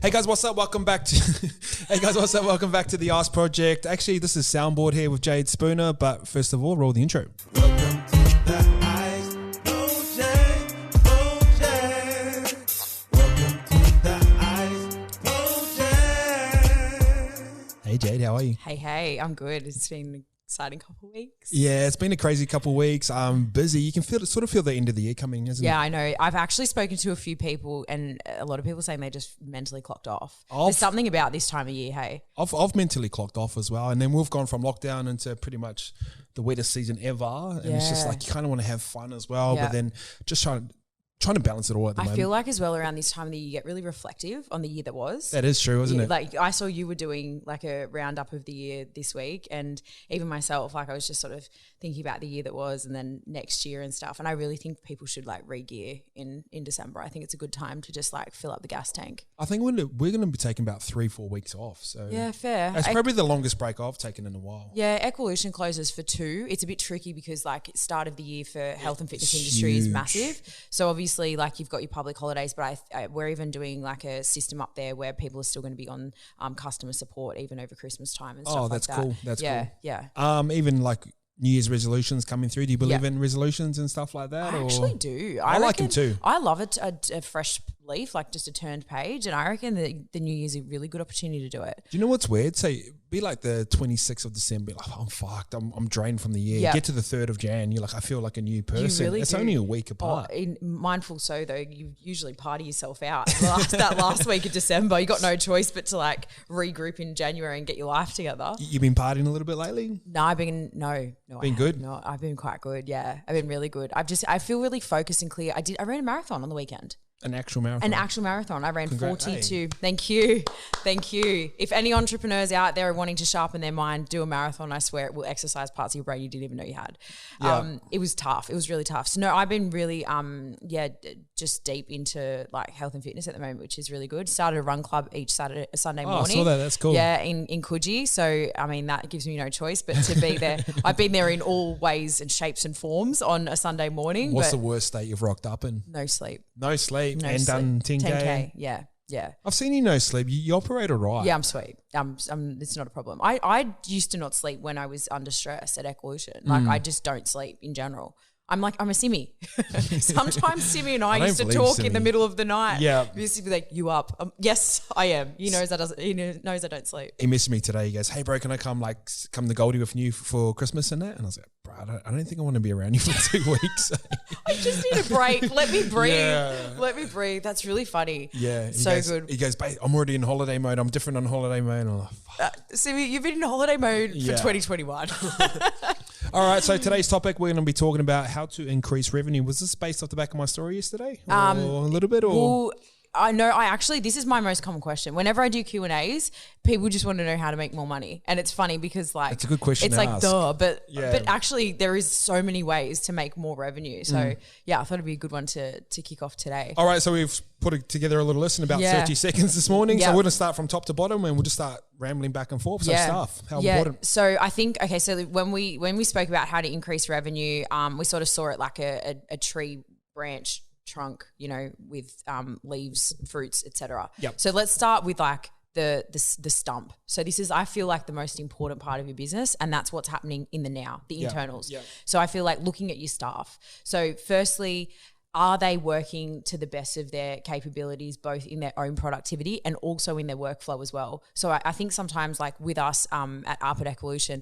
Hey guys, what's up? Welcome back to Welcome back to the Ask Project. Actually, this is SoundBoard here with Jade Spooner, but first of all, roll the intro. Welcome to the Ask Project. Welcome to the Ask Project. Hey Jade, how are you? Hey, I'm good. It's been an exciting couple of weeks. Yeah, it's been a crazy couple of weeks. I'm busy. You can feel the end of the year coming, isn't it? Yeah, I know. I've actually spoken to a few people, and a lot of people saying they just mentally clocked off. There's something about this time of year, hey? I've mentally clocked off as well, and then we've gone from lockdown into pretty much the wettest season ever, and it's just like you kind of want to have fun as well, but then just trying to balance it all at the moment. I feel like as well around this time of the year, you get really reflective on the year that was. That is true, isn't it? Like I saw you were doing like a roundup of the year this week, and even myself, like I was just sort of thinking about the year that was and then next year and stuff. And I really think people should like re-gear in December. I think it's a good time to just like fill up the gas tank. I think we're going to be taking about 3-4 weeks off. So yeah, fair. It's probably the longest break I've taken in a while. Yeah, Ecolution closes for 2. It's a bit tricky because like start of the year for health and fitness industry is massive. So obviously like you've got your public holidays, but we're even doing like a system up there where people are still going to be on customer support even over Christmas time and stuff like that. Oh, that's cool. Yeah. Even like New Year's resolutions coming through. Do you believe in resolutions and stuff like that? I actually do. I like them too. I love it. A fresh leaf, like just a turned page. And I reckon that the New Year's is a really good opportunity to do it. Do you know what's weird? Say, be like the 26th of December, like, I'm fucked. I'm drained from the year. Yep. Get to the 3rd of Jan, you're like, I feel like a new person. You really it's do. only a week apart. Mindful so though, you usually party yourself out. that last week of December, you got no choice but to like regroup in January and get your life together. You've been partying a little bit lately? No, been good? No, I've been quite good. Yeah, I've been really good. I feel really focused and clear. I ran a marathon on the weekend. An actual marathon? I ran 42. Thank you. If any entrepreneurs out there are wanting to sharpen their mind, do a marathon. I swear it will exercise parts of your brain you didn't even know you had. Yeah. It was tough. It was really tough. So no, I've been really, just deep into like health and fitness at the moment, which is really good. Started a run club each Sunday morning. I saw that. That's cool. Yeah, in Coogee. So, I mean, that gives me no choice but to be there. I've been there in all ways and shapes and forms on a Sunday morning. What's the worst state you've rocked up in? No sleep. Done 10K. Yeah. I've seen you no sleep. You operate all right. Yeah, I'm sweet. It's not a problem. I used to not sleep when I was under stress at Ecolution. Like I just don't sleep in general. I'm a simmy. Sometimes Simmy and I used to talk in the middle of the night. Yeah. He used to be like, you up? Yes, I am. He knows I don't sleep. He missed me today. He goes, hey bro, can I come to Goldie with you for Christmas and that? And I was like, bro, I don't think I want to be around you for 2 weeks. I just need a break. Let me breathe. Yeah. Let me breathe. That's really funny. Yeah. Good. He goes, babe, I'm already in holiday mode. I'm different on holiday mode. And I'm like, fuck. Simmy, you've been in holiday mode for 2021. All right, so today's topic, we're going to be talking about how to increase revenue. Was this based off the back of my story yesterday? Or a little bit? Or? Well, I know. This is my most common question. Whenever I do Q&As, people just want to know how to make more money. And it's funny because like... It's a good question It's to like, ask. duh. But actually there is so many ways to make more revenue. So yeah, I thought it'd be a good one to kick off today. All right, so we've put together a little list in about 30 seconds this morning. So we're going to start from top to bottom and we'll just start rambling back and forth. So how important? So I think, so when we spoke about how to increase revenue, we sort of saw it like a tree branch trunk, with leaves, fruits, etc. Yep. So let's start with like the stump. So this is, I feel like, the most important part of your business, and that's what's happening in the now, the internals. Yep. So I feel like looking at your staff. So firstly, are they working to the best of their capabilities, both in their own productivity and also in their workflow as well? So I think sometimes, like with us at Ecolution,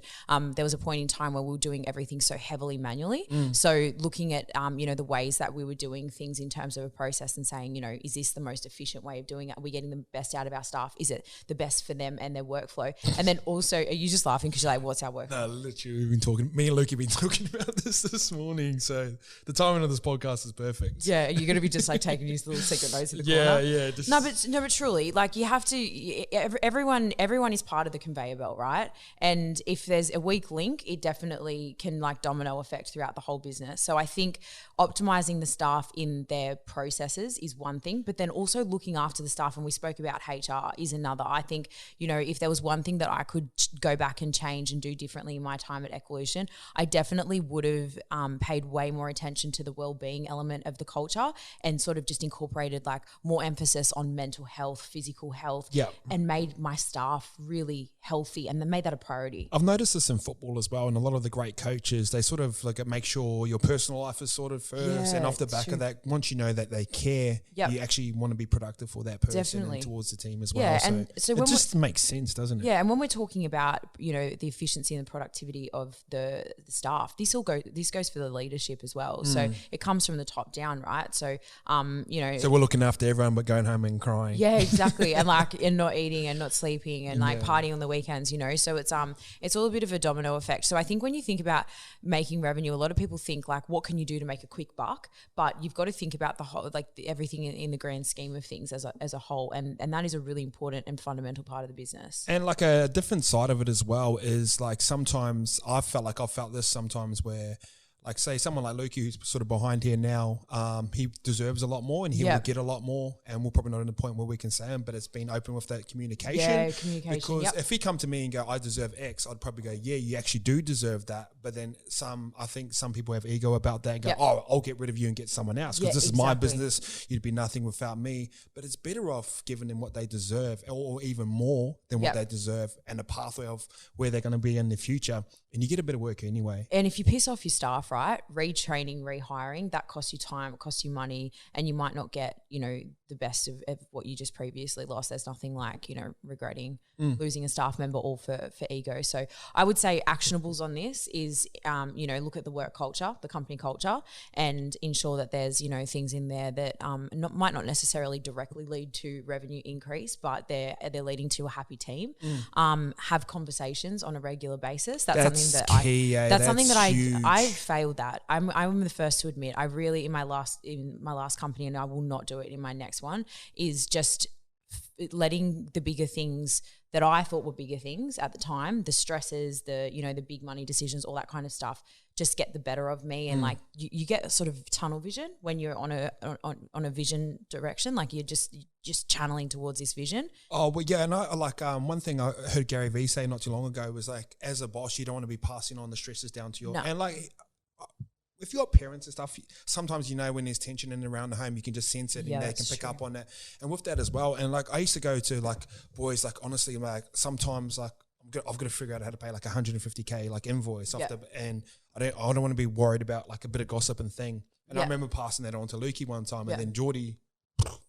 there was a point in time where we were doing everything so heavily manually. So looking at, the ways that we were doing things in terms of a process and saying, is this the most efficient way of doing it? Are we getting the best out of our staff? Is it the best for them and their workflow? And then also, are you just laughing because you're like, what's our workflow? No, literally, me and Luke have been talking about this morning. So the timing of this podcast is perfect. Yeah, you're going to be just like taking these little secret notes in the corner. Yeah. No, but truly, like you have to. Everyone is part of the conveyor belt, right? And if there's a weak link, it definitely can like domino effect throughout the whole business. So I think optimizing the staff in their processes is one thing, but then also looking after the staff, and we spoke about HR, is another. I think if there was one thing that I could go back and change and do differently in my time at Ecolution, I definitely would have paid way more attention to the well-being element of the culture and sort of just incorporated like more emphasis on mental health, physical health, and made my staff really healthy, and then made that a priority. I've noticed this in football as well, and a lot of the great coaches, they sort of like make sure your personal life is sorted first, and off the back of that, once you know that they care, you actually want to be productive for that person and towards the team as well. Yeah, and so it just makes sense, doesn't it? Yeah, and when we're talking about, you know, the efficiency and the productivity of the staff, this goes for the leadership as well. So it comes from the top down, right? So you know, so we're looking after everyone but going home and crying. Yeah, exactly. And like and not eating and not sleeping and like partying on the weekends, you know. So it's all a bit of a domino effect. So I think when you think about making revenue, a lot of people think like, what can you do to make a quick buck? But you've got to think about the whole, like everything in the grand scheme of things as a whole, and that is a really important and fundamental part of the business. And like a different side of it as well is like sometimes I've felt this sometimes where, like say someone like Lukey who's sort of behind here now, he deserves a lot more and he will get a lot more, and we're probably not in a point where we can say him, but it's been open with that communication. Yeah, communication. Because if he come to me and go, I deserve X, I'd probably go, yeah, you actually do deserve that. But then I think some people have ego about that and go, oh, I'll get rid of you and get someone else because this is my business. You'd be nothing without me. But it's better off giving them what they deserve, or even more than what they deserve, and a pathway of where they're going to be in the future. And you get a better worker anyway. And if you piss off your staff, right, retraining, rehiring, that costs you time, it costs you money, and you might not get, you know, the best of what you just previously lost. There's nothing like, you know, regretting losing a staff member all for ego. So I would say actionables on this is, you know, look at the work culture, the company culture, and ensure that there's, you know, things in there that might not necessarily directly lead to revenue increase, but they're leading to a happy team. Have conversations on a regular basis. That's something that I failed at. I'm the first to admit. I really in my last company, and I will not do it in my next one, is just letting the bigger things that I thought were bigger things at the time, the stresses, the, you know, the big money decisions, all that kind of stuff, just get the better of me. And like you get a sort of tunnel vision when you're on a vision direction, like you're just channeling towards this vision. Oh, well, yeah. And I like one thing I heard Gary Vee say not too long ago was like, as a boss, you don't want to be passing on the stresses down to your and like if you've got parents and stuff, sometimes, you know, when there's tension in and around the home, you can just sense it and they can pick up on that. And with that as well, and like I used to go to like boys, like honestly, like sometimes like I've got to figure out how to pay like 150K like invoice off and I don't want to be worried about like a bit of gossip and thing. And I remember passing that on to Lukey one time, and then Geordie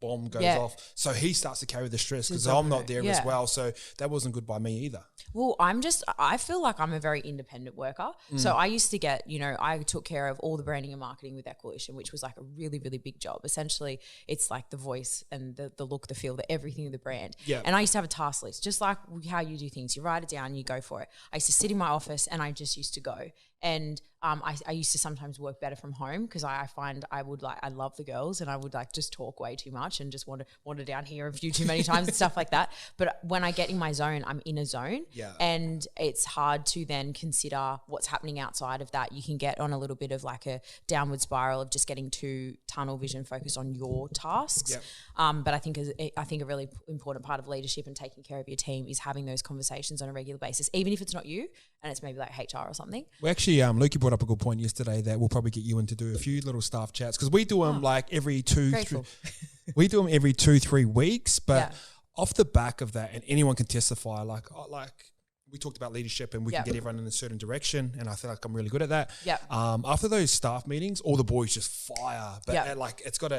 bomb goes off. So he starts to carry the stress because I'm not there as well. So that wasn't good by me either. Well, I feel like I'm a very independent worker. So I used to get, you know, I took care of all the branding and marketing with Equalition, which was like a really, really big job. Essentially, it's like the voice and the look, the feel, the everything of the brand. Yeah. And I used to have a task list, just like how you do things. You write it down, you go for it. I used to sit in my office and I just used to go. And I used to sometimes work better from home because I find I love the girls and I would like just talk way too much and just wander down here a few too many times and stuff like that. But when I get in my zone, I'm in a zone, and it's hard to then consider what's happening outside of that. You can get on a little bit of like a downward spiral of just getting too tunnel vision focused on your tasks. But I think a really important part of leadership and taking care of your team is having those conversations on a regular basis, even if it's not you and it's maybe like HR or something. Well, actually, Lukey brought up a good point yesterday that we'll probably get you in to do a few little staff chats because we do them like every 2-3 weeks. But off the back of that, and anyone can testify, like we talked about leadership and we can get everyone in a certain direction, and I feel like I'm really good at that. After those staff meetings, all the boys just fire, but like it's got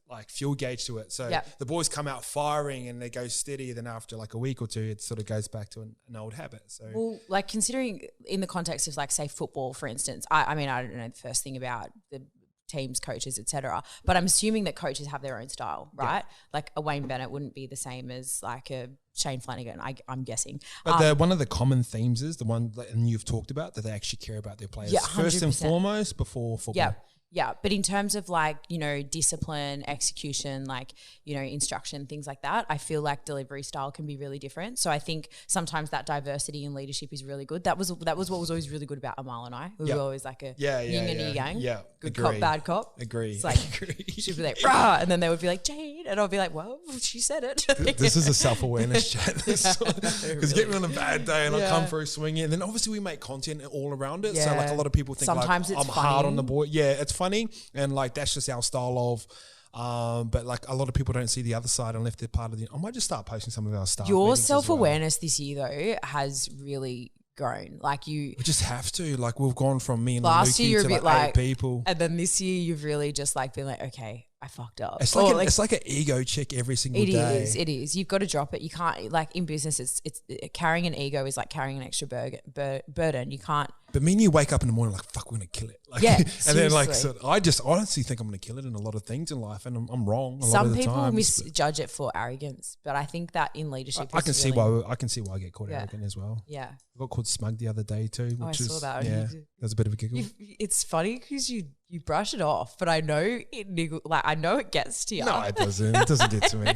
like fuel gauge to it. So the boys come out firing and they go steady. Then after like a week or two, it sort of goes back to an old habit. So, well, like considering in the context of like say football, for instance, I mean I don't know the first thing about the teams, coaches, etc. But I'm assuming that coaches have their own style, right? Like a Wayne Bennett wouldn't be the same as like a Shane Flanagan, I'm guessing. But one of the common themes is the one that you've talked about, that they actually care about their players first and foremost before football. Yeah, but in terms of like, you know, discipline, execution, like, you know, instruction, things like that, I feel like delivery style can be really different. So I think sometimes that diversity in leadership is really good. That was what was always really good about Amal and I. We were always like a yin and a yang. Yeah, good cop, bad cop. Agree. It's like she'd be like, rah, and then they would be like, Jade, and I'll be like, well, she said it. This is a self-awareness chat. Because get me on a bad day and I come through swinging, and then obviously we make content all around it. So like a lot of people think sometimes like, I'm hard on the board. Yeah, it's funny. And like, that's just our style of, but like a lot of people don't see the other side unless they're part of the, I might just start posting some of our stuff. Your self-awareness this year though has really grown. Like we just have to, like we've gone from me and last year you're to a bit like 8 people. And then this year you've really just like been like, okay, I fucked up. It's like, it's like an ego check every single day. It is. You've got to drop it. You can't, like in business, it's carrying an ego is like carrying an extra burden. You can't. But me and you wake up in the morning like, fuck, we're going to kill it. Like, yeah, and then like, so I just honestly think I'm going to kill it in a lot of things in life, and I'm wrong. Some people misjudge it for arrogance, but I think that in leadership, I can see why I get called arrogant as well. Yeah, I got called smug the other day too, which I saw that. Yeah, that was a bit of a giggle. It's funny because you brush it off, but I know it I know it gets to you. No, it doesn't. It doesn't get to me.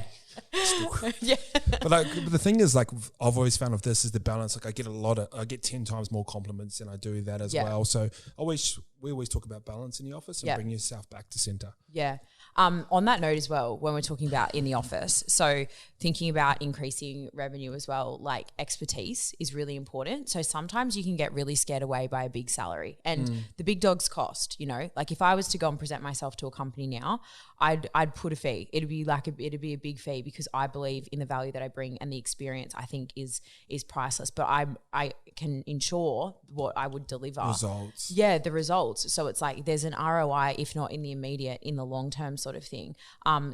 Yeah. But the thing is, like, I've always found with this is the balance. Like, I get 10 times more compliments than I do that as well. So we always talk about balance in the office and bring yourself back to center. Yeah. On that note as well, when we're talking about in the office, so thinking about increasing revenue as well, like expertise is really important. So sometimes you can get really scared away by a big salary, and the big dogs cost, you know, like if I was to go and present myself to a company now, I'd put a fee. It'd be a big fee because I believe in the value that I bring, and the experience I think is priceless, but I can ensure what I would deliver. Results. Yeah, the results. So it's like there's an ROI, if not in the immediate, in the long term sort of thing.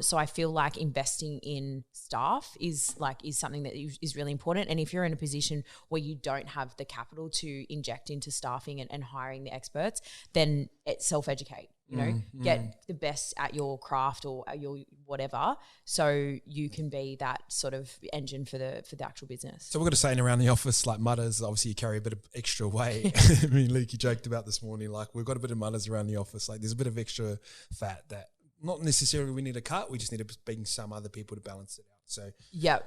So I feel like investing in staff is something that is really important. And if you're in a position where you don't have the capital to inject into staffing and hiring the experts, then self-educate. You know, get the best at your craft or at your whatever, so you can be that sort of engine for the actual business. So we've got a saying around the office, like mutters, obviously you carry a bit of extra weight. I mean, Leaky joked about this morning, like we've got a bit of mutters around the office. Like there's a bit of extra fat that not necessarily we need to cut. We just need to bring some other people to balance it out. So yeah.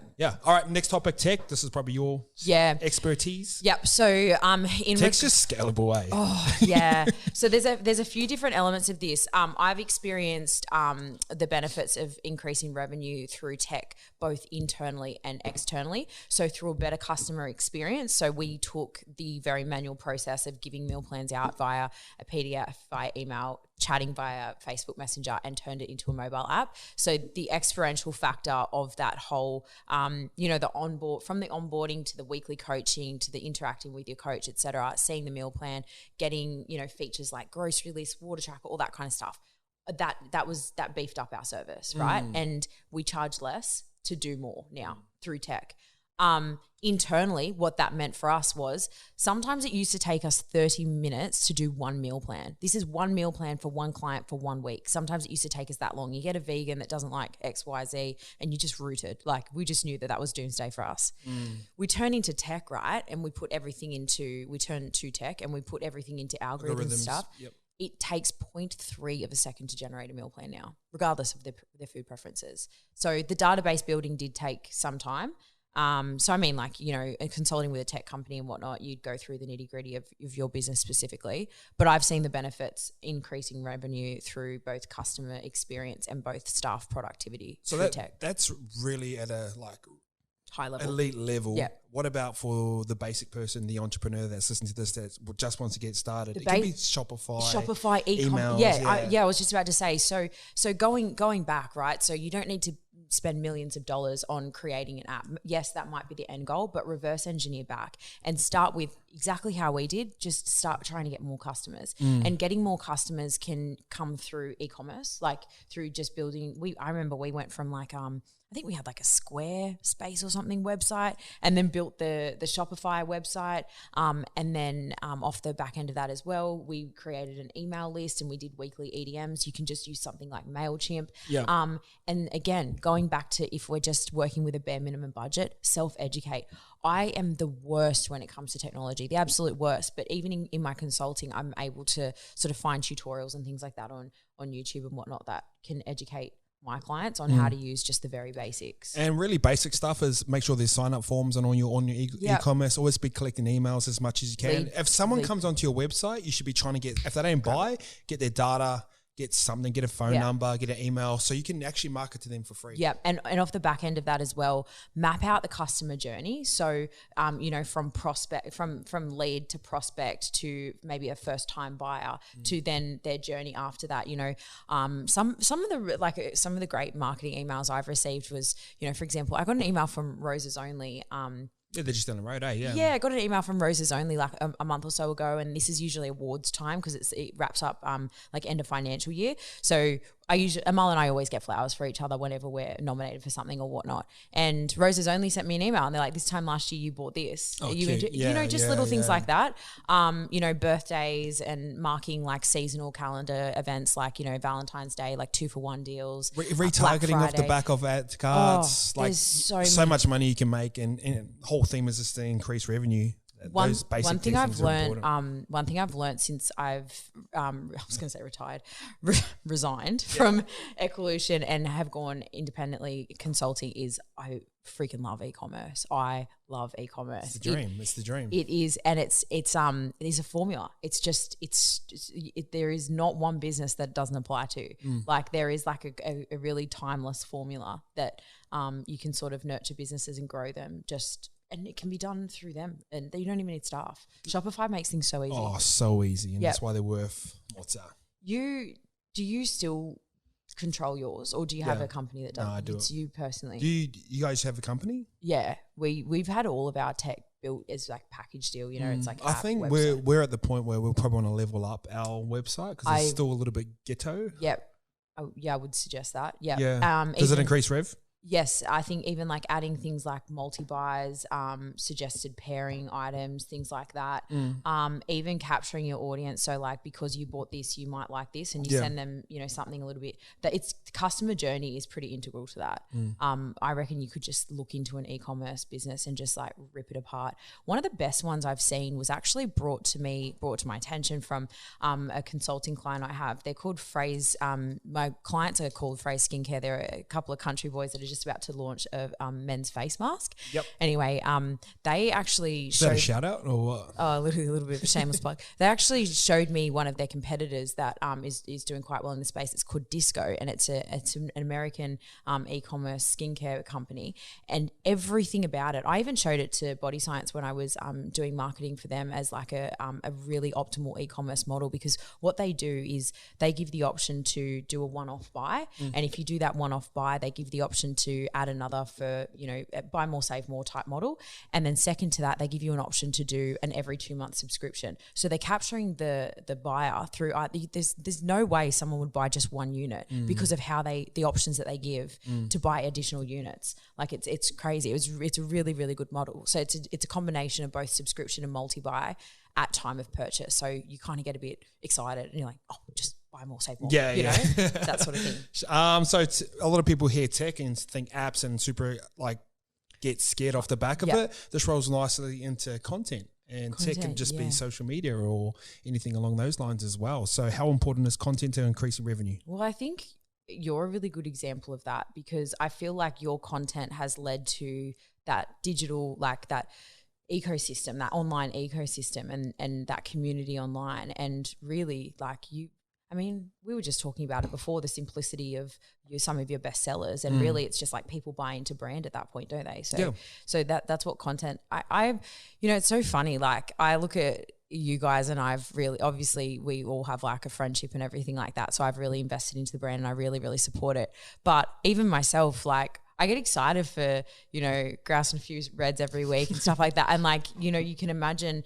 All right, next topic, tech. This is probably your expertise. Yep. So in tech's just scalable, eh? Oh yeah. So there's a few different elements of this. I've experienced the benefits of increasing revenue through tech, both internally and externally. So through a better customer experience. So we took the very manual process of giving meal plans out via a PDF, via email, chatting via Facebook Messenger, and turned it into a mobile app. So the experiential factor of that whole, the onboarding to the weekly coaching to the interacting with your coach, etc., seeing the meal plan, getting, features like grocery list, water tracker, all that kind of stuff. That beefed up our service, right? And we charge less to do more now through tech. Internally, what that meant for us was sometimes it used to take us 30 minutes to do one meal plan. This is one meal plan for one client for 1 week. Sometimes it used to take us that long. You get a vegan that doesn't like X, Y, Z, and you just rooted. Like we just knew that was doomsday for us. We turn into tech, right? And we put everything into tech and we put everything into algorithms and stuff. Yep. It takes 0.3 of a second to generate a meal plan now, regardless of their food preferences. So the database building did take some time. So I mean, like, consulting with a tech company and whatnot, you'd go through the nitty gritty of your business specifically. But I've seen the benefits increasing revenue through both customer experience and both staff productivity. So that's really at a high level, elite level. Yeah. What about for the basic person, the entrepreneur that's listening to this that just wants to get started? It can be Shopify, emails. Yeah, I was just about to say. So going back, right? So you don't need to spend millions of dollars on creating an app. Yes, that might be the end goal, but reverse engineer back and start with exactly how we did. Just start trying to get more customers, and getting more customers can come through e-commerce, like through just building. I remember we went from I think we had like a Squarespace or something website, and then built the Shopify website. And then off the back end of that as well, we created an email list and we did weekly EDMs. You can just use something like MailChimp. Yeah. And again, going back to if we're just working with a bare minimum budget, self-educate. I am the worst when it comes to technology, the absolute worst. But even in my consulting, I'm able to sort of find tutorials and things like that on YouTube and whatnot that can educate my clients on how to use just the very basics. And really basic stuff is make sure there's sign up forms and on your e-commerce. Always be collecting emails as much as you can. If someone comes onto your website, you should be trying to get, if they don't buy, get their data, get something, get a phone number, get an email, so you can actually market to them for free. Yeah, and off the back end of that as well, map out the customer journey. So, from prospect, from lead to prospect to maybe a first time buyer to then their journey after that. Some of the great marketing emails I've received was, for example, I got an email from Roses Only. Yeah, they're just down the road, eh? Yeah. Yeah, I got an email from Roses Only like a month or so ago, and this is usually awards time because it wraps up like end of financial year. So Amal and I always get flowers for each other whenever we're nominated for something or whatnot. And Roses Only sent me an email and they're like, this time last year you bought this. Oh, Little things like that. Birthdays and marking like seasonal calendar events like, Valentine's Day, like 2-for-1 deals. Retargeting off the back of ad cards. Like so much money you can make, and the whole theme is just to increase revenue. One thing I've learned since I've I was going to say retired, resigned from Ecolution and have gone independently consulting is I freaking love e-commerce. I love e-commerce. It's the dream. It's the dream. It is, and it is a formula. There is not one business that doesn't apply to. Like there is like a really timeless formula that you can sort of nurture businesses and grow them and it can be done through them, and you don't even need staff. Shopify makes things so easy. Oh, so easy, and that's why they're worth what's that? Do you still control yours, or do you have a company that does? No, I do. It's you personally. Do you guys have a company? Yeah, we've had all of our tech built as like package deal. It's like I think we're at the point where we'll probably want to level up our website because it's still a little bit ghetto. Yep. Oh, yeah, I would suggest that. Yep. Yeah. Does it increase rev? Yes, I think even like adding things like multi-buys, suggested pairing items, things like that, even capturing your audience. So like because you bought this, you might like this, and you send them, something a little bit that it's customer journey is pretty integral to that. I reckon you could just look into an e-commerce business and just like rip it apart. One of the best ones I've seen was actually brought to my attention from a consulting client I have. They're called Phrase. My clients are called Phrase Skincare. They're a couple of country boys that are just about to launch a men's face mask. Yep. Anyway, they actually showed... Is that a shout out or what? Oh, a little bit of a shameless plug. They actually showed me one of their competitors that is doing quite well in the space. It's called Disco, and it's an American e-commerce skincare company, and everything about it. I even showed it to Body Science when I was doing marketing for them as like a really optimal e-commerce model, because what they do is they give the option to do a one-off buy, and if you do that one-off buy, they give the option to add another for, buy more, save more type model. And then second to that, they give you an option to do an every 2-month subscription. So they're capturing the buyer through, there's no way someone would buy just one unit because of how the options that they give to buy additional units. Like it's crazy. It's a really, really good model. So it's a combination of both subscription and multi-buy at time of purchase. So you kind of get a bit excited and you're like, oh, just buy more, save more. Yeah, that sort of thing. So it's, a lot of people hear tech and think apps and super like get scared off the back of it. This rolls nicely into content. And tech can just be social media or anything along those lines as well. So how important is content to increasing revenue? Well, I think you're a really good example of that, because I feel like your content has led to that digital, like that ecosystem, that online ecosystem and that community online. And really like we were just talking about it before, the simplicity of some of your best sellers, and really it's just like people buy into brand at that point, don't they? So that's what content I it's so funny. Like I look at you guys and I've really, obviously we all have like a friendship and everything like that. So I've really invested into the brand and I really, really support it. But even myself, like I get excited for, grousing a few reds every week and stuff like that. And like, you can imagine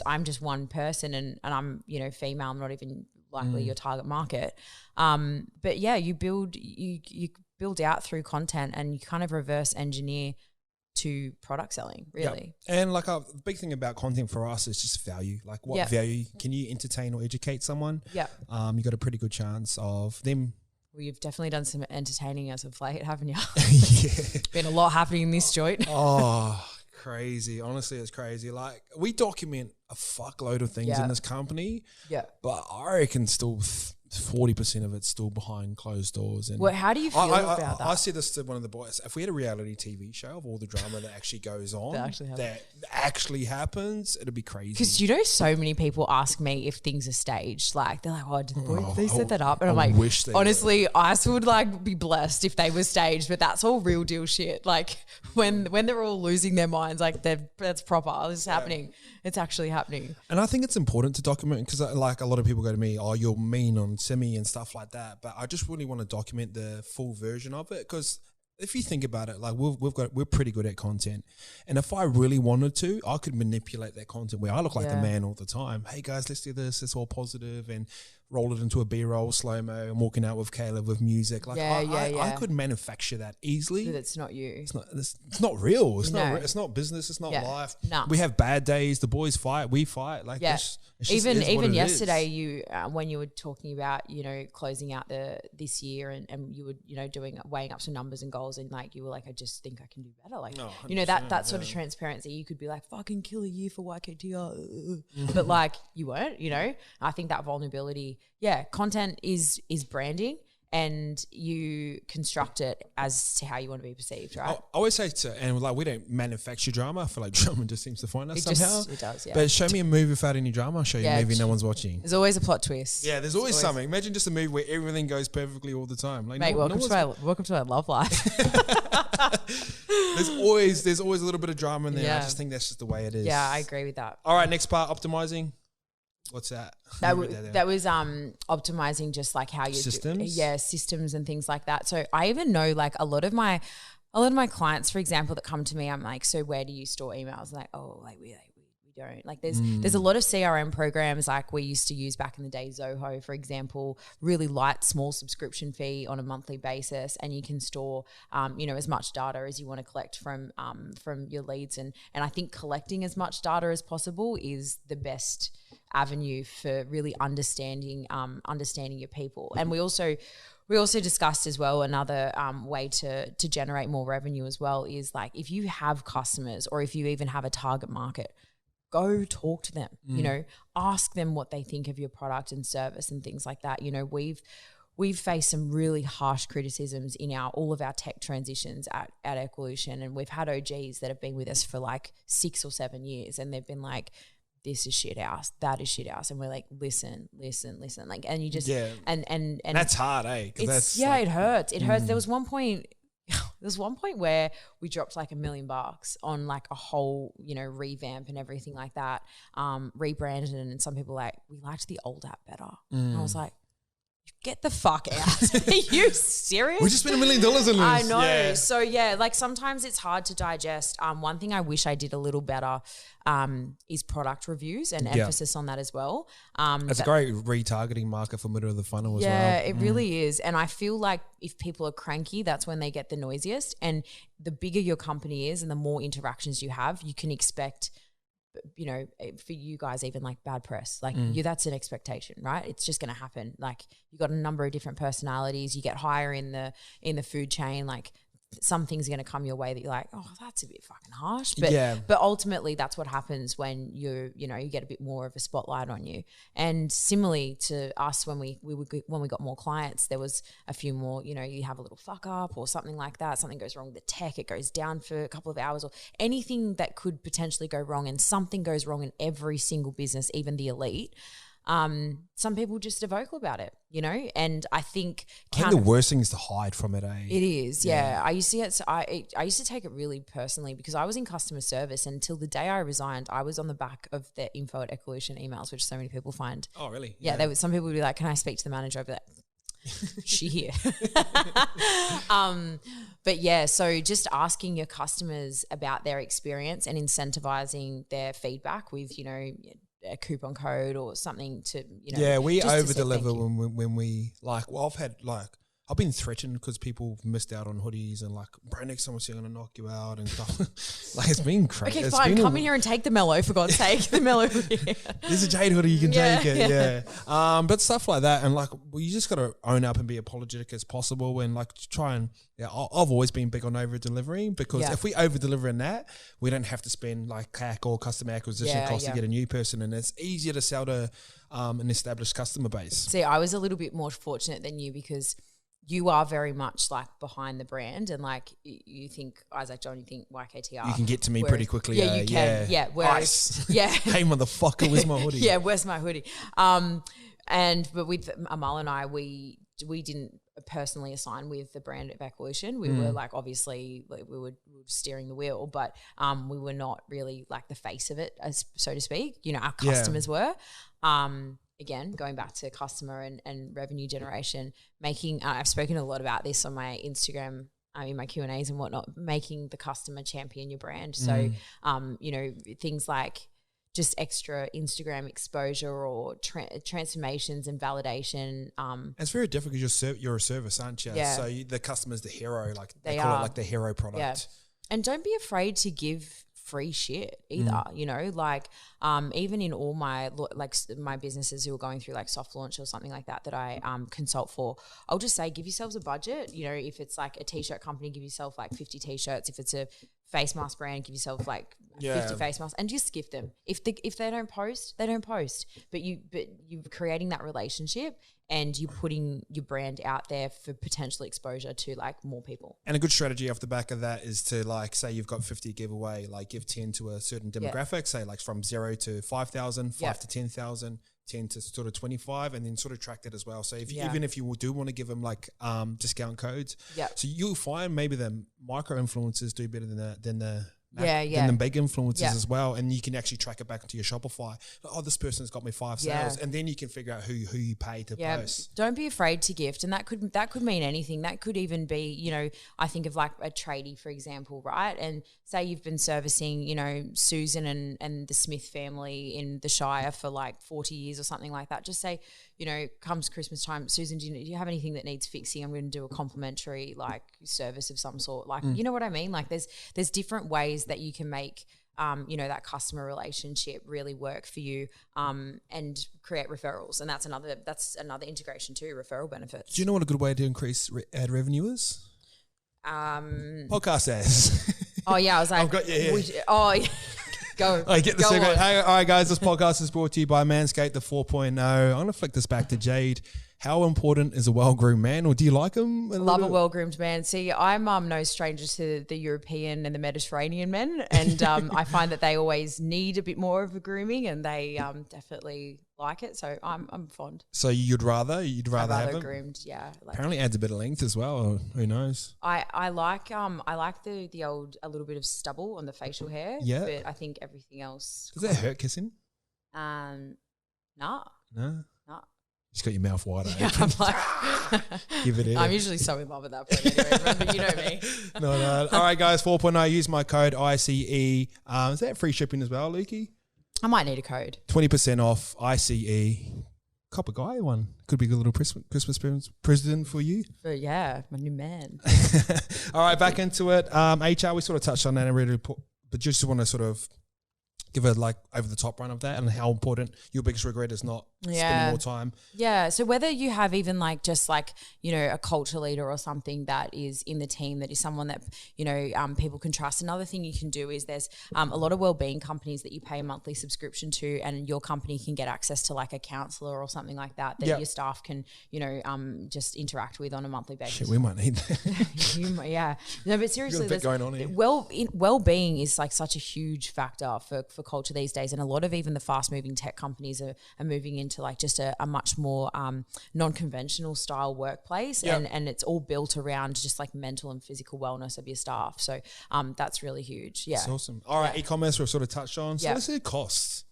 I'm just one person and I'm, female, I'm not even likely your target market. But yeah, you build out through content and you kind of reverse engineer to product selling, really. Yeah. And like a big thing about content for us is just value. Like what value can you entertain or educate someone? Yeah. You got a pretty good chance of them. Well, you've definitely done some entertaining as of late, haven't you? Yeah. Been a lot happening in this joint. Oh, crazy. Honestly, it's crazy. Like we document a fuckload of things in this company. Yeah. But I reckon still 40% of it's still behind closed doors. And Well, how do you feel about that? I said this to one of the boys. If we had a reality TV show of all the drama that actually goes on, that actually happens, it'd be crazy. Because so many people ask me if things are staged. Like they're like, "Oh, did the boys they set that up?" And I'm like, honestly, ICE would like be blessed if they were staged, but that's all real deal shit. Like when they're all losing their minds, like that's proper. This is happening. It's actually happening. And I think it's important to document because like a lot of people go to me, "Oh, you're mean on semi and stuff like that." But I just really want to document the full version of it because if you think about it, like we're pretty good at content, and if I really wanted to, I could manipulate that content where I look like the man all the time. Hey guys, let's do this. It's all positive and roll it into a B-roll slow-mo and walking out with Caleb with music. Like I could manufacture that easily. But it's not you. It's not real. It's not business. It's not life. No. We have bad days. The boys fight. We fight. Like this. Even yesterday, you when you were talking about closing out this year and you were weighing up some numbers and goals and like you were like, I just think I can do better. Like that sort of transparency. You could be like, fucking kill a year for YKTR, but like you weren't. I think that vulnerability. Yeah, content is branding, and you construct it as to how you want to be perceived, right? I always say we don't manufacture drama. I feel like drama just seems to find us somehow. It does, yeah. But show me a movie without any drama. I'll show you a movie no one's watching. There's always a plot twist. Yeah, there's always something. Imagine just a movie where everything goes perfectly all the time. Like, mate, welcome to our love life. There's always a little bit of drama in there. Yeah. I just think that's just the way it is. Yeah, I agree with that. All right, next part, optimizing. What's that? That was optimizing just like how you systems. Systems and things like that. So I even know like a lot of my clients, for example, that come to me, I'm like, so where do you store emails? Like, oh, like we don't. Like there's a lot of CRM programs like we used to use back in the day, Zoho, for example, really light, small subscription fee on a monthly basis, and you can store as much data as you want to collect from your leads. And I think collecting as much data as possible is the best avenue for really understanding your people. And we also discussed as well another way to generate more revenue as well is like if you have customers or if you even have a target market, go talk to them, ask them what they think of your product and service and things like that. We've faced some really harsh criticisms in all of our tech transitions at Ecolution, and we've had OGs that have been with us for like 6 or 7 years, and they've been like, this is shit house, that is shit house. And we're like, listen. Like, and you just, and that's hard, eh? It hurts. It hurts. There was one point where we dropped like $1 million on like a whole, revamp and everything like that, rebranded it. And some people were like, we liked the old app better. And I was like, get the fuck out. Are you serious? We just spent $1 million on this. I know. Yeah. So like sometimes it's hard to digest. One thing I wish I did a little better is product reviews and emphasis on that as well. It's a great retargeting marker for middle of the funnel as well. Yeah, it really is. And I feel like if people are cranky, that's when they get the noisiest. And the bigger your company is and the more interactions you have, you can expect for you guys, even like bad press, like that's an expectation, right? It's just going to happen. Like you got a number of different personalities, you get higher in the food chain, like some things are going to come your way that you're like, oh, that's a bit fucking harsh. But ultimately that's what happens when you get a bit more of a spotlight on you. And similarly to us, when we got more clients, there was a few more, you have a little fuck up or something like that. Something goes wrong with the tech. It goes down for a couple of hours or anything that could potentially go wrong. And something goes wrong in every single business, even the elite. Some people just are vocal about it, and I think the worst thing is to hide from it, eh? It is, yeah. I used to take it really personally because I was in customer service until the day I resigned. I was on the back of the info at Ecolution emails, which so many people find. Oh, really? Yeah. Some people would be like, can I speak to the manager? I'd be like, she here. But yeah, so just asking your customers about their experience and incentivizing their feedback with, a coupon code or something to, we over deliver when we like, well, I've had like I've been threatened because people missed out on hoodies and like, bro, next time I'm going to knock you out and stuff. Like, it's been crazy. Okay, fine. Come in here and take the mellow, for God's sake. The mellow hoodie. There's a Jade hoodie, you can take it. Yeah. But stuff like that. And like, well, you just got to own up and be apologetic as possible and like try and, I've always been big on over delivering because if we over deliver in that, we don't have to spend like CAC or customer acquisition costs to get a new person. And it's easier to sell to an established customer base. See, I was a little bit more fortunate than you because you are very much like behind the brand and like you think Isaac John, you think YKTR. You can get to me pretty quickly. Yeah, you can. Yeah. Whereas, hey, motherfucker, where's my hoodie? Where's my hoodie? But with Amal and I, we didn't personally assign with the brand of Evolution. We were like, obviously we were steering the wheel, but we were not really like the face of it, as so to speak. You know, our customers were. Again, going back to customer and revenue generation, I've spoken a lot about this on my Instagram, in my Q&As and whatnot, making the customer champion your brand. So, you know, things like just extra Instagram exposure or transformations and validation. It's very difficult because you're a service, aren't you? Yeah. So the customer's the hero, like they are. call it like the hero product. Yeah. And don't be afraid to give free shit either, you know, like even in all my my businesses who are going through like soft launch or something like that I consult for, I'll just say give yourselves a budget. You know, if it's like a t-shirt company, give yourself like 50 t-shirts. If it's a face mask brand, give yourself like 50 face masks and just gift them. If they don't post, they don't post. But you're creating that relationship and you're putting your brand out there for potential exposure to like more people. And a good strategy off the back of that is to like, say you've got 50 giveaway, like give 10 to a certain demographic, say like from 0 to 5,000, 5 to 10,000, 10 to sort of 25, and then sort of track that as well. So if even if you do want to give them like discount codes, so you'll find maybe the micro influencers do better than the big influencers as well, and you can actually track it back into your Shopify. Oh, this person's got me 5 sales, and then you can figure out who you pay to post. Don't be afraid to gift, and that could mean anything. That could even be, you know, I think of like a tradie, for example, right? And say you've been servicing, you know, Susan and the Smith family in the Shire for like 40 years or something like that. Just say, you know, comes Christmas time, Susan, do you have anything that needs fixing? I'm going to do a complimentary like service of some sort. Like, you know what I mean? Like there's different ways that you can make, you know, that customer relationship really work for you, and create referrals. And that's another integration too, referral benefits. Do you know what a good way to increase ad revenue is? Podcast ads. Oh yeah, I was like, I've got you here. Go. I get the go secret. on. Hey, all right, guys, this podcast is brought to you by Manscaped, the 4.0. I'm going to flick this back to Jade. How important is a well-groomed man, or do you like him? Love a well-groomed man. See, I'm no stranger to the European and the Mediterranean men, and I find that they always need a bit more of a grooming, and they definitely like it. So I'm fond. So you'd rather have them groomed, yeah. Like, apparently adds a bit of length as well. Or who knows? I like the old a little bit of stubble on the facial hair. Yeah, but I think everything else. Does that hurt kissing? Nah. No. Nah. Just got your mouth wide open. Yeah, I'm like, give it in. I'm usually so in love with that point anyway. Remember, you know me. No. All right, guys, 4.0. Use my code ICE. Is that free shipping as well, Lukey? I might need a code. 20% off ICE. Copper guy one. Could be a little Christmas present for you. But yeah, my new man. All right, back into it. HR, we sort of touched on that already, but just want to sort of give a like over the top run of that and how important your biggest regret is not spending more time. Yeah. So whether you have even like just like, you know, a culture leader or something that is in the team that is someone that, you know, people can trust. Another thing you can do is there's a lot of wellbeing companies that you pay a monthly subscription to, and your company can get access to like a counselor or something like that your staff can, you know, just interact with on a monthly basis. Shit, we might need that. Yeah. No, but seriously, there's going on here. Well-being is like such a huge factor for culture these days, and a lot of even the fast-moving tech companies are moving into like just a much more non-conventional style workplace, and it's all built around just like mental and physical wellness of your staff. So that's really huge. Yeah, that's awesome. All right, e-commerce we've sort of touched on. So let's say costs.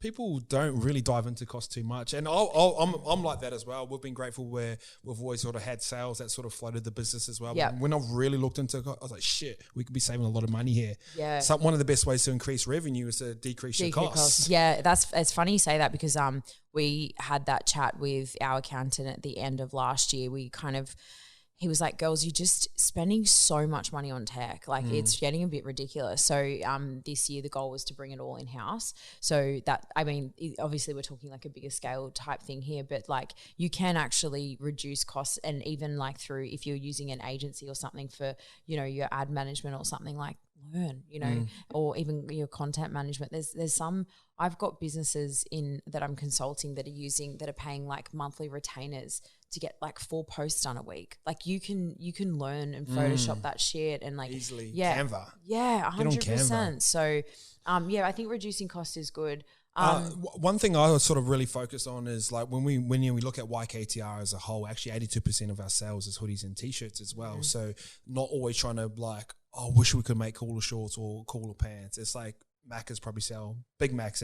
People don't really dive into cost too much, and I'm like that as well. We've been grateful where we've always sort of had sales that sort of floated the business as well. When I've really looked into it, I was like, shit, we could be saving a lot of money here. Yeah. So one of the best ways to increase revenue is to decrease your costs. Yeah, it's funny you say that because we had that chat with our accountant at the end of last year. We kind of he was like, girls, you're just spending so much money on tech. Like it's getting a bit ridiculous. So this year the goal was to bring it all in-house. So that, I mean, obviously we're talking like a bigger scale type thing here, but like you can actually reduce costs, and even like through, if you're using an agency or something for, you know, your ad management or something, like learn, you know, or even your content management. There's some, I've got businesses in that I'm consulting that are paying like monthly retainers to get like 4 posts done a week. Like you can learn and Photoshop that shit and like Easily. Yeah, Canva. Yeah, Get on 100%. Canva. So I think reducing cost is good. One thing I was sort of really focused on is like when we look at YKTR as a whole, actually 82% of our sales is hoodies and t-shirts as well. So not always trying to like, oh, I wish we could make cooler shorts or cooler pants. It's like Macca's probably sell Big Macs,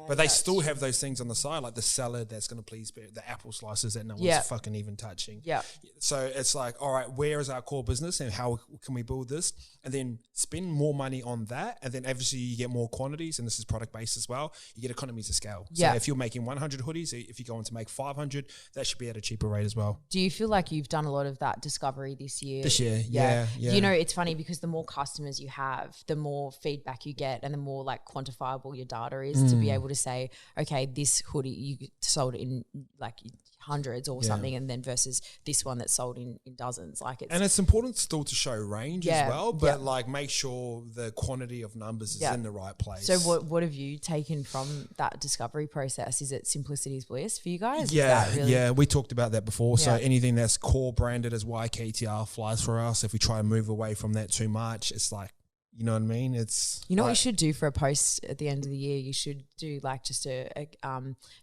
but they still have those things on the side, like the salad that's going to please the apple slices that no one's fucking even touching. Yeah. So it's like, all right, where is our core business and how can we build this? And then spend more money on that. And then obviously you get more quantities, and this is product based as well. You get economies of scale. So if you're making 100 hoodies, if you go on to make 500, that should be at a cheaper rate as well. Do you feel like you've done a lot of that discovery this year? This year, yeah. You know, it's funny because the more customers you have, the more feedback you get, and the more like quantifiable your data is to be able to say, okay, this hoodie you sold in like hundreds or something, and then versus this one that's sold in dozens. Like it's important still to show range as well, but like make sure the quantity of numbers is in the right place. So what have you taken from that discovery process? Is it simplicity is bliss for you guys? Yeah, we talked about that before. So anything that's core branded as YKTR flies for us. If we try to move away from that too much, it's like, you know what I mean? It's what you should do for a post at the end of the year. You should do like just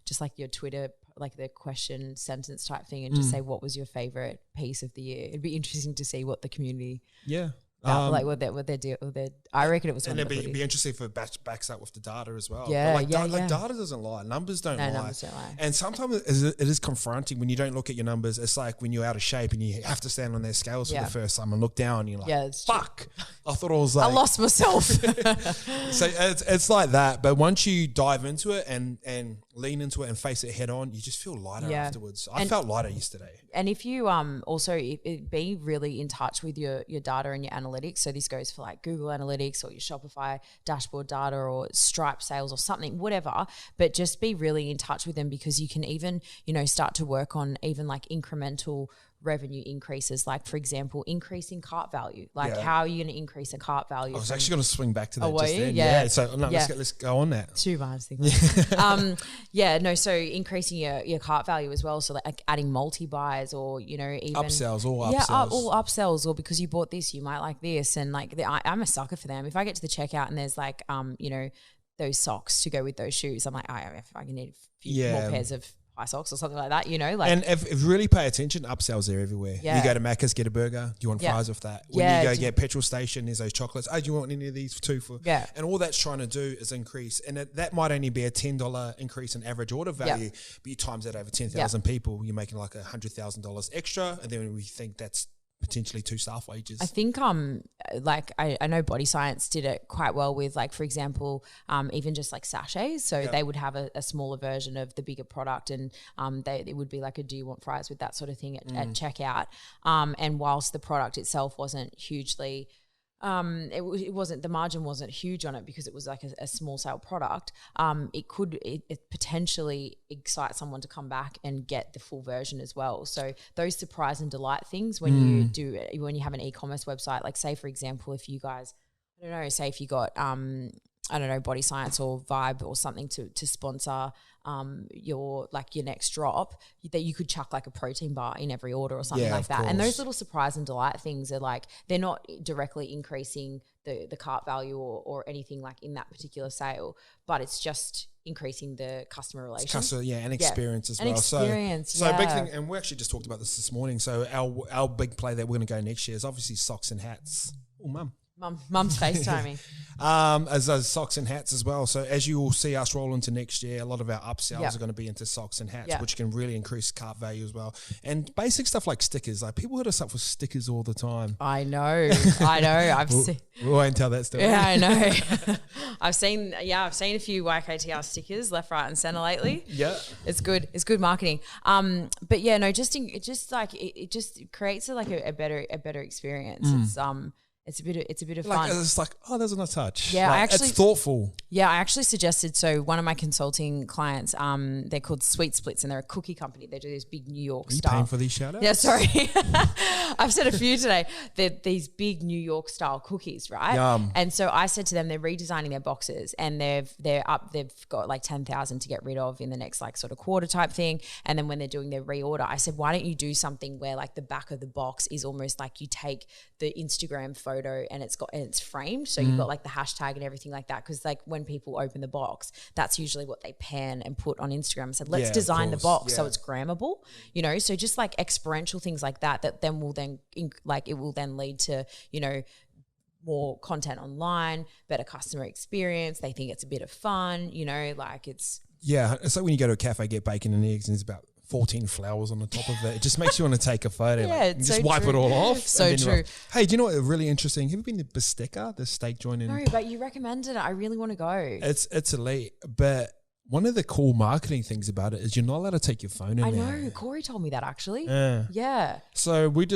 just like your Twitter, like the question sentence type thing, and just say what was your favorite piece of the year. It'd be interesting to see what the community like what they do. I reckon it was. And it'd be interesting if it backs up with the data as well. Yeah, but like data doesn't lie. Numbers don't lie. Numbers don't lie. And sometimes it is confronting when you don't look at your numbers. It's like when you're out of shape and you have to stand on their scales for the first time and look down. And you're like, fuck. I thought I was like, I lost myself. So it's like that. But once you dive into it and lean into it and face it head on, you just feel lighter afterwards. I felt lighter yesterday. And if you also be really in touch with your data and your analytics. So this goes for like Google Analytics or your Shopify dashboard data or Stripe sales or something, whatever. But just be really in touch with them, because you can even, you know, start to work on even like incremental revenue increases, like for example, increasing cart value. Like how are you going to increase a cart value? I was actually going to swing back to that then. Yeah. So let's go on that. Too much. So increasing your cart value as well. So like adding multi-buys or, you know, even upsells, all upsells, or because you bought this, you might like this. And like I'm a sucker for them. If I get to the checkout and there's like, you know, those socks to go with those shoes, I'm like, if I can need a few more pairs of high socks or something like that, you know, like. And if you really pay attention, upsells are everywhere. You go to Macca's, get a burger. Do you want fries with that? When you go get petrol station, there's those chocolates. Oh, do you want any of these too? And all that's trying to do is increase. And that might only be a $10 increase in average order value, but you times that over 10,000 people, you're making like $100,000 extra. And then we think that's potentially 2 staff wages. I think like I know Body Science did it quite well with, like, for example, even just like sachets. So they would have a smaller version of the bigger product, and it would be like a do you want fries with that sort of thing at checkout. And whilst the product itself wasn't hugely it wasn't, the margin wasn't huge on it because it was like a small sale product. It potentially excite someone to come back and get the full version as well. So those surprise and delight things when you have an e-commerce website, like say for example, if you guys, I don't know, say if you got Body Science or Vibe or something to sponsor your next drop, that you could chuck like a protein bar in every order or something like that. And those little surprise and delight things are like, they're not directly increasing the cart value or anything like in that particular sale, but it's just increasing the customer relations. And experience as well. So big thing, and we actually just talked about this morning. So our big play that we're going to go next year is obviously socks and hats. Oh, mum. Mum's FaceTiming. As those socks and hats as well. So as you will see us roll into next year, a lot of our upsells are going to be into socks and hats, which can really increase cart value as well. And basic stuff like stickers. Like people hit us up for stickers all the time. I know. I've seen. We won't tell that story. Yeah, I know. I've seen a few YKTR stickers left, right, and center lately. Yeah, it's good. It's good marketing. But yeah, no, it just creates a better experience. It's a bit of fun. It's like, oh, there's a nice touch. Yeah, like, it's thoughtful. Yeah, I actually suggested, so one of my consulting clients, they're called Sweet Splits and they're a cookie company. They do this big New York style. Are you paying for these shout outs? Yeah, sorry. I've said a few today. They're these big New York style cookies, right? Yum. And so I said to them, they're redesigning their boxes and they've got like 10,000 to get rid of in the next like sort of quarter type thing. And then when they're doing their reorder, I said, why don't you do something where like the back of the box is almost like you take the Instagram photo and it's framed, so you've got like the hashtag and everything like that, because like when people open the box, that's usually what they pan and put on Instagram. I said, let's design the box so it's grammable, so just like experiential things like that then will then it will then lead to more content online, better customer experience. They think it's a bit of fun, like it's like when you go to a cafe, get bacon and eggs, and it's about 14 flowers on the top of it. It just makes you want to take a photo. It's just so wipe true. it all off. So true. Like, hey, do you know what? Really interesting. Have you been to Bistecca, the steak joint in? No, but you recommended it. I really want to go. It's elite. But one of the cool marketing things about it is you're not allowed to take your phone in there. I know. Corey told me that actually. Yeah. So we've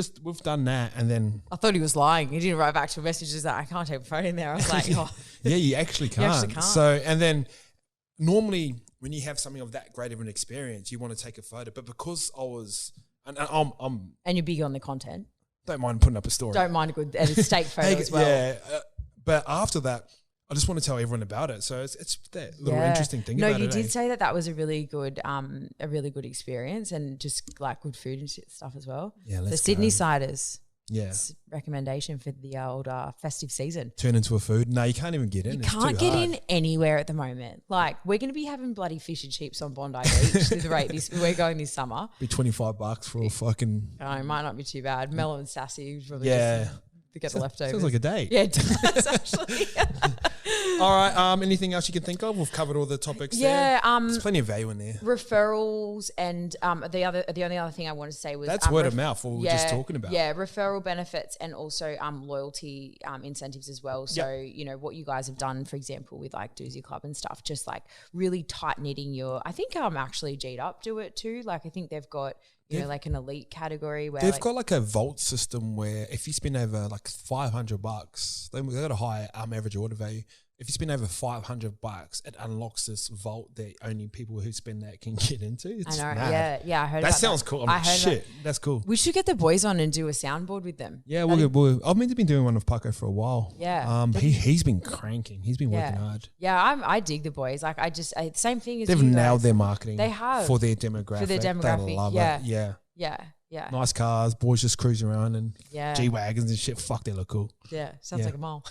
done that, and then I thought he was lying. He didn't write back to a message that I can't take a phone in there. I was like, oh. Yeah, you actually can't. So, and then normally when you have something of that great of an experience, you want to take a photo. But because I was, and and you're big on the content. Don't mind putting up a story. Don't mind a good steak photo as well. Yeah, but after that, I just want to tell everyone about it. So it's that little interesting thing. No, you did say that was a really good experience, and just like good food and stuff as well. Yeah, the Sydney ciders. Yeah. Recommendation for the old festive season. Turn into a food. No, you can't even get in. You can't get in anywhere at the moment. Like, we're going to be having bloody fish and chips on Bondi Beach. We're going this summer. Be $25 for a fucking. Oh, it might not be too bad. Mellow and sassy. Probably to get the leftovers. Sounds like a date. Yeah, it does actually. All right. Anything else you can think of? We've covered all the topics there. There's plenty of value in there. Referrals and the only other thing I wanted to say was that's word of mouth. What we were just talking about. Yeah, referral benefits and also loyalty incentives as well. So what you guys have done, for example, with like Doozy Club and stuff, just like really tight knitting your. I think actually Jade Up do it too. Like I think they've got. Like an elite category where they've got like a vault system where if you spend over like $500, they've got a high average order value. If you spend over $500, it unlocks this vault that only people who spend that can get into. It's I know. mad. Yeah. I heard that. About Sounds cool. I'm like, shit, that's cool. We should get the boys on and do a soundboard with them. Yeah, I've been doing one with Paco for a while. Yeah. He's been cranking. He's been working hard. Yeah, I dig the boys. Like same thing as they've nailed their marketing. They have for their demographic. They love it. Yeah. Yeah. Nice cars, boys just cruising around and G-Wagons and shit. Fuck, they look cool. Yeah, sounds like a mole.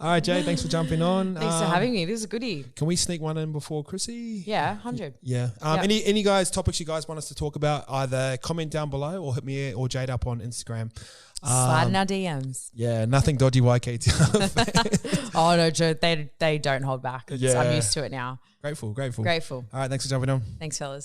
All right, Jay, thanks for jumping on. Thanks for having me. This is a goodie. Can we sneak one in before Chrissy? Yeah, 100. Yeah. Any guys, topics you guys want us to talk about, either comment down below or hit me or Jade up on Instagram. Slide in our DMs. Yeah, nothing dodgy YKT. Oh, no, Joe, they don't hold back. I'm used to it now. Grateful. All All right, thanks for jumping on. Thanks, fellas.